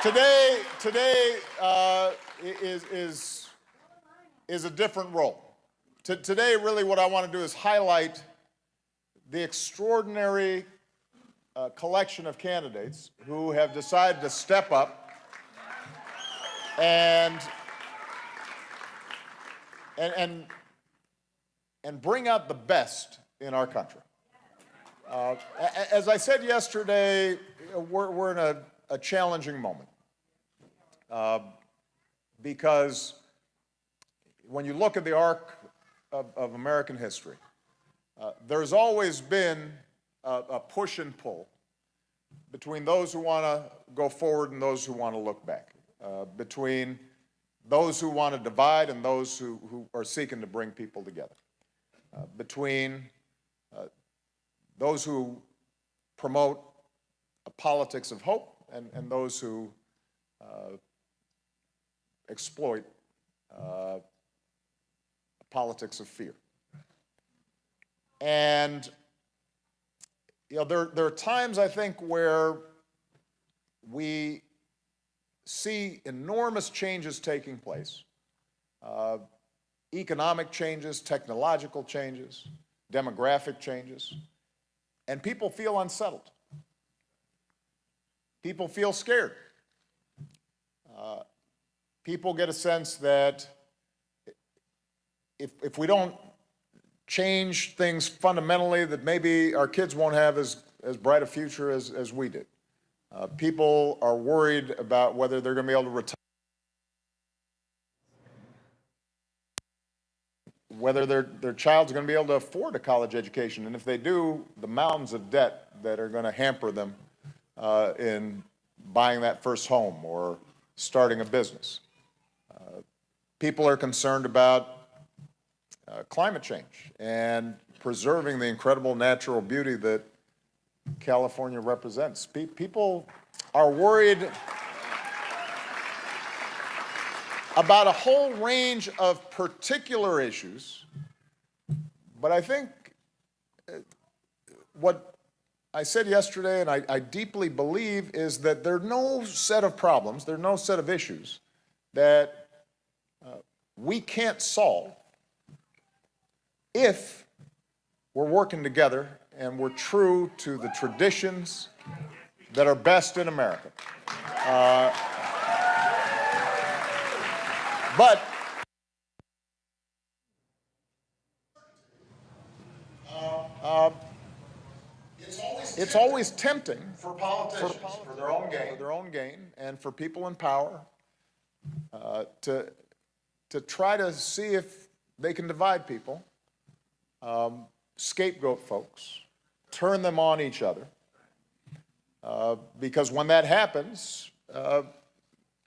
Today is a different role. Today, really, what I want to do is highlight the extraordinary collection of candidates who have decided to step up and bring out the best in our country. As I said yesterday, we're in a challenging moment because when you look at the arc of American history, there's always been a push and pull between those who want to go forward and those who want to look back, between those who want to divide and those who are seeking to bring people together, between those who promote a politics of hope and those who exploit a politics of fear. And there are times, I think, where we see enormous changes taking place, economic changes, technological changes, demographic changes, and people feel unsettled. People feel scared. People get a sense that if we don't change things fundamentally, that maybe our kids won't have as bright a future as we did. People are worried about whether they're going to be able to retire, whether their child's going to be able to afford a college education, and if they do, the mountains of debt that are going to hamper them in buying that first home or starting a business. People are concerned about climate change and preserving the incredible natural beauty that California represents. People are worried about a whole range of particular issues, but I think what I said yesterday, and I deeply believe, is that there are no set of problems, there are no set of issues that we can't solve if we're working together and we're true to the traditions that are best in America. But it's always tempting for politicians, for their own gain, and for people in power to try to see if they can divide people, scapegoat folks, turn them on each other, because when that happens,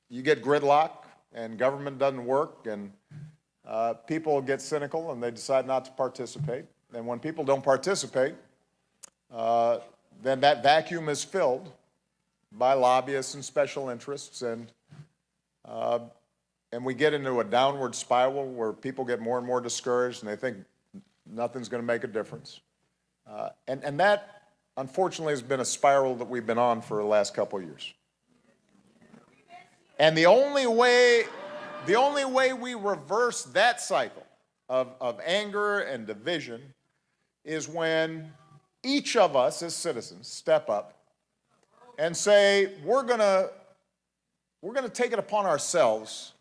you get gridlock and government doesn't work, and people get cynical and they decide not to participate. And when people don't participate, then that vacuum is filled by lobbyists and special interests, and we get into a downward spiral where people get more and more discouraged and they think nothing's going to make a difference. And that, unfortunately, has been a spiral that we've been on for the last couple of years. And the only way we reverse that cycle of anger and division is when each of us as citizens step up and say, we're gonna take it upon ourselves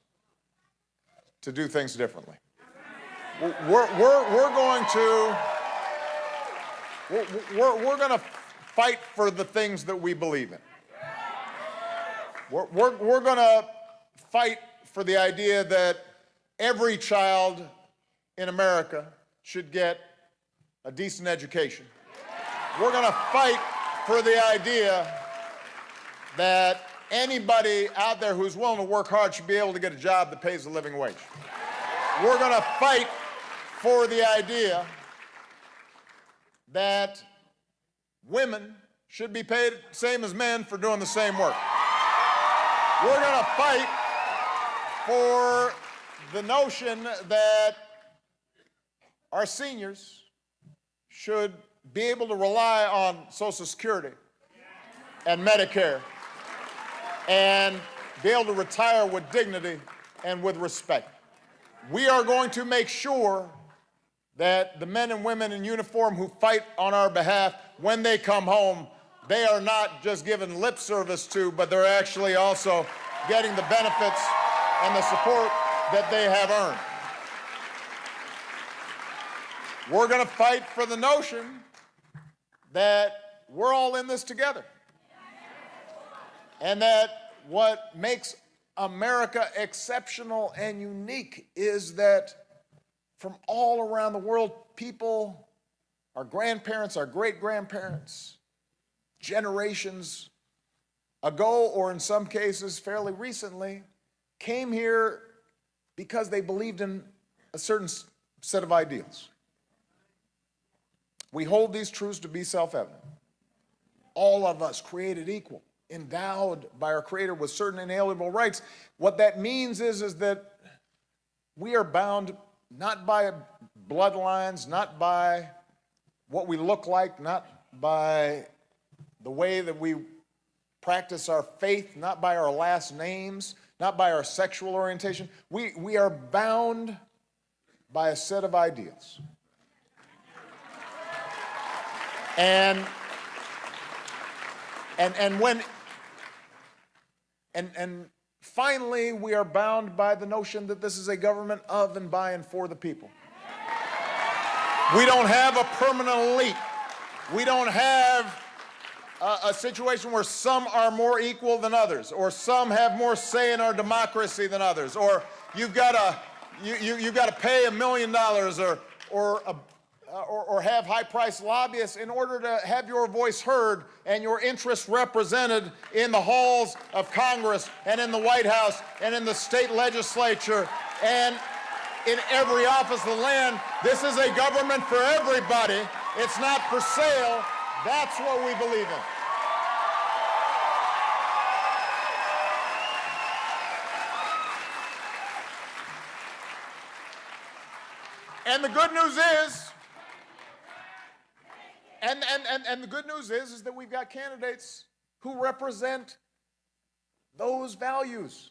to do things differently. We're going to fight for the things that we believe in. We're going to fight for the idea that every child in America should get a decent education. We're going to fight for the idea that anybody out there who's willing to work hard should be able to get a job that pays a living wage. We're going to fight for the idea that women should be paid the same as men for doing the same work. We're going to fight for the notion that our seniors should be able to rely on Social Security and Medicare and be able to retire with dignity and with respect. We are going to make sure that the men and women in uniform who fight on our behalf, when they come home, they are not just given lip service to, but they're actually also getting the benefits and the support that they have earned. We're going to fight for the notion that we're all in this together, and that what makes America exceptional and unique is that from all around the world, people, our grandparents, our great-grandparents, generations ago, or in some cases fairly recently, came here because they believed in a certain set of ideals. We hold these truths to be self-evident. All of us created equal, endowed by our Creator with certain inalienable rights. What that means is that we are bound not by bloodlines, not by what we look like, not by the way that we practice our faith, not by our last names, not by our sexual orientation. We are bound by a set of ideals. And finally, we are bound by the notion that this is a government of and by and for the people. We don't have a permanent elite. We don't have a situation where some are more equal than others, or some have more say in our democracy than others, or you've got to pay $1 million or have high-priced lobbyists in order to have your voice heard and your interests represented in the halls of Congress and in the White House and in the state legislature and in every office of the land. This is a government for everybody. It's not for sale. That's what we believe in. And the good news is, and the good news is that we've got candidates who represent those values.